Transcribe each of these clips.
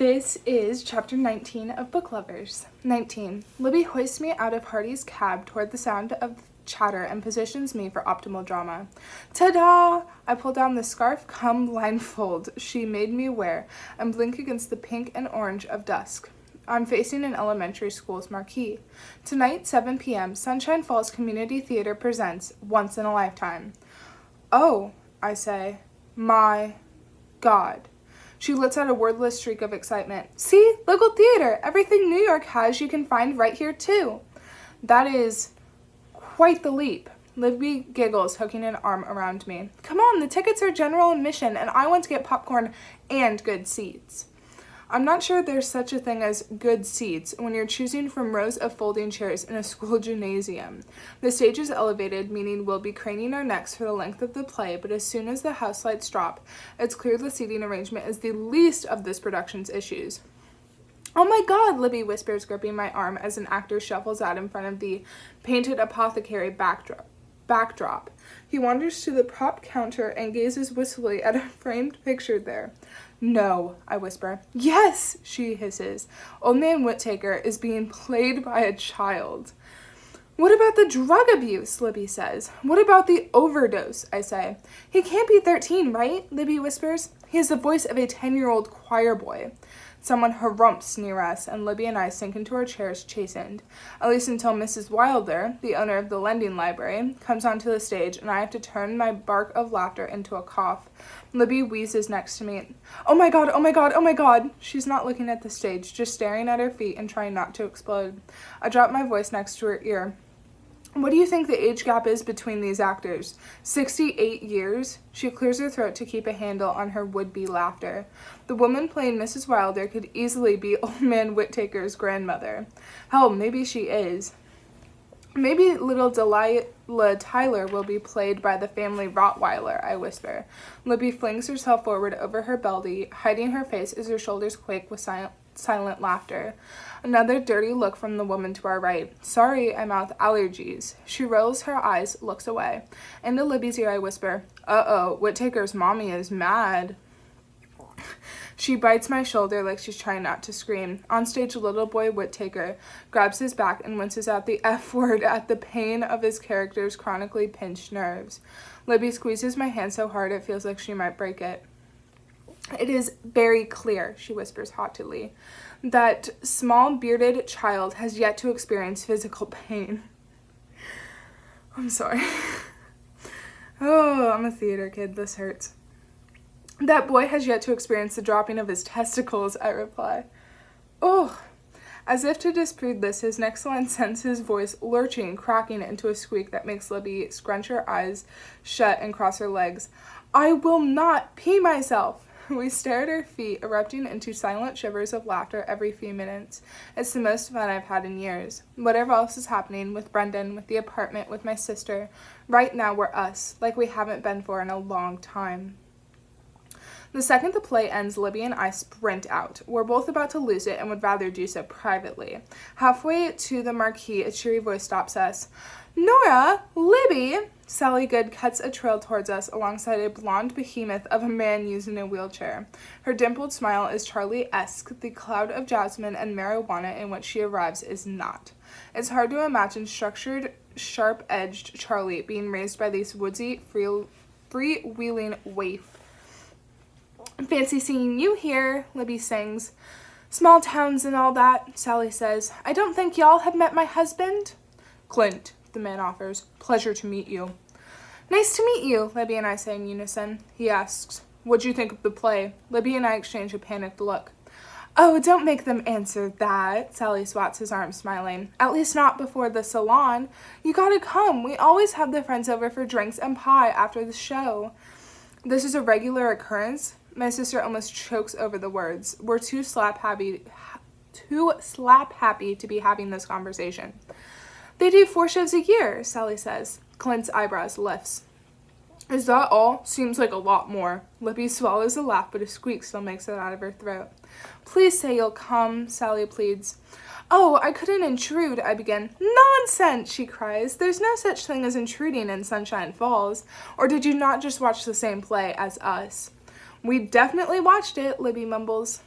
This is chapter 19 of Book Lovers. 19. Libby hoists me out of Hardy's cab toward the sound of chatter and positions me for optimal drama. Ta-da! I pull down the scarf cum blindfold she made me wear and blink against the pink and orange of dusk. I'm facing an elementary school's marquee. Tonight, 7 p.m., Sunshine Falls Community Theater presents Once in a Lifetime. Oh, I say. My God. She lets out a wordless shriek of excitement. See? Local theater! Everything New York has you can find right here, too. That is quite the leap. Libby giggles, hooking an arm around me. Come on, the tickets are general admission, and I want to get popcorn and good seats. I'm not sure there's such a thing as good seats when you're choosing from rows of folding chairs in a school gymnasium. The stage is elevated, meaning we'll be craning our necks for the length of the play, but as soon as the house lights drop, it's clear the seating arrangement is the least of this production's issues. Oh my God, Libby whispers, gripping my arm as an actor shuffles out in front of the painted apothecary backdrop. He wanders to the prop counter and gazes wistfully at a framed picture there. No, I whisper. Yes, she hisses. Old Man Whittaker is being played by a child. What about the drug abuse, Libby says. What about the overdose, I say. He can't be 13, right? Libby whispers. He has the voice of a 10-year-old choir boy. Someone harumphs near us, and Libby and I sink into our chairs chastened, at least until Mrs. Wilder, the owner of the lending library, comes onto the stage, and I have to turn my bark of laughter into a cough. Libby wheezes next to me. Oh my God, oh my God, oh my God! She's not looking at the stage, just staring at her feet and trying not to explode. I drop my voice next to her ear. What do you think the age gap is between these actors? 68 years? She clears her throat to keep a handle on her would-be laughter. The woman playing Mrs. Wilder could easily be Old Man Whittaker's grandmother. Hell, maybe she is. Maybe little Delilah Tyler will be played by the family Rottweiler, I whisper. Libby flings herself forward over her belly, hiding her face as her shoulders quake with silent laughter. Another dirty look from the woman to our right. Sorry, I mouth, allergies. She rolls her eyes, looks away. Into Libby's ear I whisper, Uh-oh, Whittaker's mommy is mad. She bites my shoulder like she's trying not to scream. On stage, little boy Whittaker grabs his back and winces out the F word at the pain of his character's chronically pinched nerves. Libby squeezes my hand so hard it feels like she might break it. It is very clear, she whispers haughtily, that small bearded child has yet to experience physical pain. I'm sorry. Oh, I'm a theater kid. This hurts. That boy has yet to experience the dropping of his testicles, I reply. Oh. As if to disprove this, his next line sends his voice lurching, cracking into a squeak that makes Libby scrunch her eyes shut and cross her legs. I will not pee myself. We stare at her feet, erupting into silent shivers of laughter every few minutes. It's the most fun I've had in years. Whatever else is happening with Brendan, with the apartment, with my sister, right now we're us, like we haven't been for in a long time. The second the play ends, Libby and I sprint out. We're both about to lose it and would rather do so privately. Halfway to the marquee, a cheery voice stops us. Nora! Libby! Sally Good cuts a trail towards us alongside a blonde behemoth of a man using a wheelchair. Her dimpled smile is Charlie-esque. The cloud of jasmine and marijuana in which she arrives is not. It's hard to imagine structured, sharp-edged Charlie being raised by this woodsy, free-wheeling waif. Fancy seeing you here, Libby sings. Small towns and all that, Sally says. I don't think y'all have met my husband? Clint, the man offers. Pleasure to meet you. Nice to meet you, Libby and I say in unison. He asks, what'd you think of the play? Libby and I exchange a panicked look. Oh, don't make them answer that, Sally swats his arm, smiling. At least not before the salon. You gotta come. We always have the friends over for drinks and pie after the show. This is a regular occurrence. My sister almost chokes over the words. We're too slap happy to be having this conversation. They do 4 shows a year, Sally says. Clint's eyebrows lifts. Is that all? Seems like a lot more. Libby swallows a laugh, but a squeak still makes it out of her throat. Please say you'll come, Sally pleads. Oh, I couldn't intrude, I begin. Nonsense, she cries. There's no such thing as intruding in Sunshine Falls. Or did you not just watch the same play as us? We definitely watched it, Libby mumbles.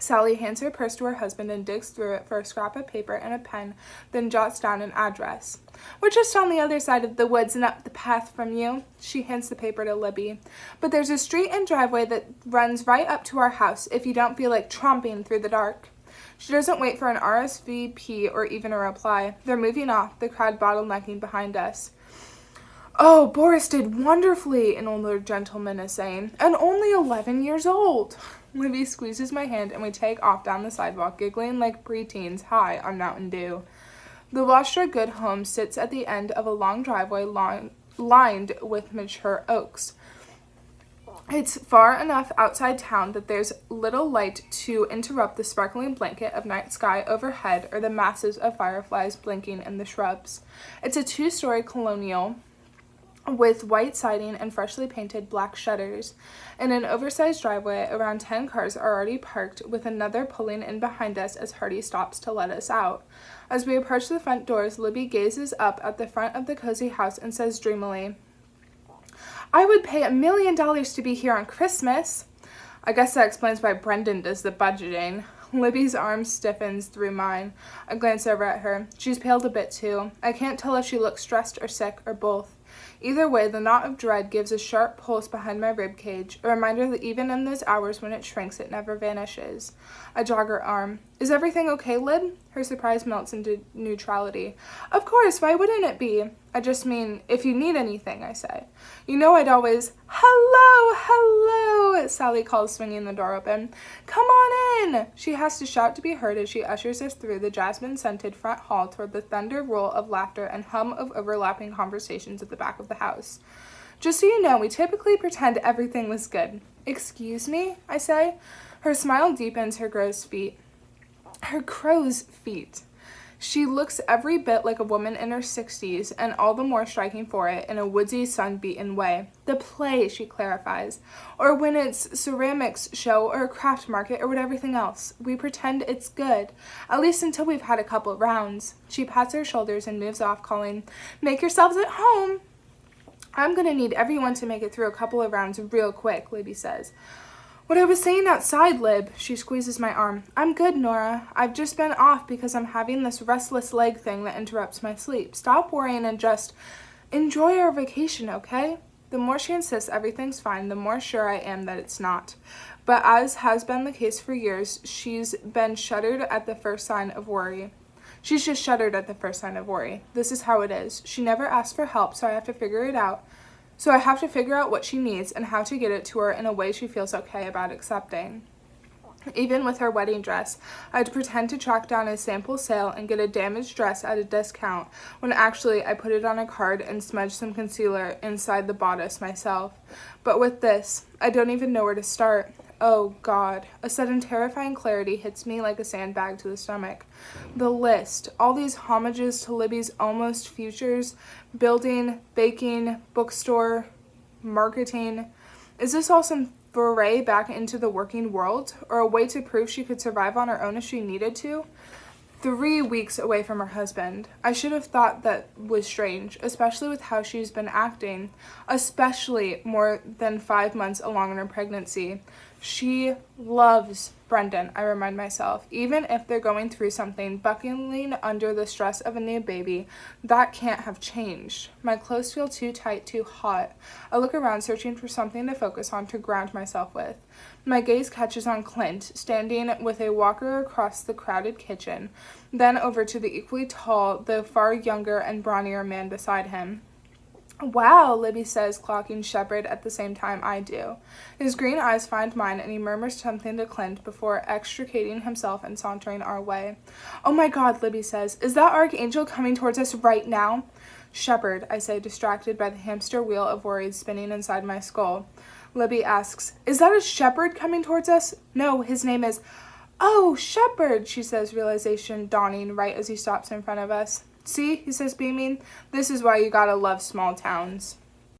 Sally hands her purse to her husband and digs through it for a scrap of paper and a pen, then jots down an address. "We're just on the other side of the woods and up the path from you." She hands the paper to Libby. "But there's a street and driveway that runs right up to our house if you don't feel like tromping through the dark." She doesn't wait for an RSVP or even a reply. They're moving off, the crowd bottlenecking behind us. "Oh, Boris did wonderfully," an older gentleman is saying, "and only 11 years old." Libby squeezes my hand and we take off down the sidewalk, giggling like preteens high on Mountain Dew. The Washra Good home sits at the end of a long driveway lined with mature oaks. It's far enough outside town that there's little light to interrupt the sparkling blanket of night sky overhead or the masses of fireflies blinking in the shrubs. It's a 2-story colonial with white siding and freshly painted black shutters. In an oversized driveway, around 10 cars are already parked, with another pulling in behind us as Hardy stops to let us out. As we approach the front doors, Libby gazes up at the front of the cozy house and says dreamily, "I would pay $1 million to be here on Christmas." I guess that explains why Brendan does the budgeting. Libby's arm stiffens through mine. I glance over at her. She's paled a bit too. I can't tell if she looks stressed or sick or both. Either way, the knot of dread gives a sharp pulse behind my rib cage, a reminder that even in those hours when it shrinks, it never vanishes. I jog her arm. "Is everything okay, Lib?" Her surprise melts into neutrality. "Of course, why wouldn't it be?" "I just mean, if you need anything," I say. "You know I'd always—" "Hello, hello," Sally calls, swinging the door open. "Come on in." She has to shout to be heard as she ushers us through the jasmine-scented front hall toward the thunder roll of laughter and hum of overlapping conversations at the back of the house. "Just so you know, we typically pretend everything was good." "Excuse me?" I say. Her smile deepens her crow's feet. She looks every bit like a woman in her 60s, and all the more striking for it, in a woodsy, sun-beaten way. "The play," she clarifies, "or when it's ceramics show or a craft market or what everything else. We pretend it's good, at least until we've had a couple rounds." She pats her shoulders and moves off, calling, "Make yourselves at home." "I'm gonna need everyone to make it through a couple of rounds real quick," Libby says. "What I was saying outside, Lib," she squeezes my arm. "I'm good, Nora. I've just been off because I'm having this restless leg thing that interrupts my sleep. Stop worrying and just enjoy our vacation, okay?" The more she insists everything's fine, the more sure I am that it's not. But as has been the case for years, she's just shuddered at the first sign of worry. This is how it is. She never asks for help, so I have to figure out what she needs and how to get it to her in a way she feels okay about accepting. Even with her wedding dress, I'd pretend to track down a sample sale and get a damaged dress at a discount, when actually I put it on a card and smudge some concealer inside the bodice myself. But with this, I don't even know where to start. Oh, God. A sudden terrifying clarity hits me like a sandbag to the stomach. The list. All these homages to Libby's almost futures. Building, baking, bookstore, marketing. Is this all some foray back into the working world? Or a way to prove she could survive on her own if she needed to? 3 weeks away from her husband. I should have thought that was strange, especially with how she's been acting. Especially more than 5 months along in her pregnancy. She loves Brendan, I remind myself. Even if they're going through something, buckling under the stress of a new baby, that can't have changed. My clothes feel too tight, too hot. I look around, searching for something to focus on, to ground myself with. My gaze catches on Clint, standing with a walker across the crowded kitchen, then over to the equally tall, though far younger and brawnier man beside him. "Wow," Libby says, clocking Shepard at the same time I do. His green eyes find mine, and he murmurs something to Clint before extricating himself and sauntering our way. "Oh my God," Libby says, "is that Archangel coming towards us right now?" "Shepard," I say, distracted by the hamster wheel of worries spinning inside my skull. Libby asks, "Is that a shepherd coming towards us?" "No, his name is—" "Oh, Shepard," she says, realization dawning right as he stops in front of us. "See," he says, beaming, "this is why you gotta love small towns."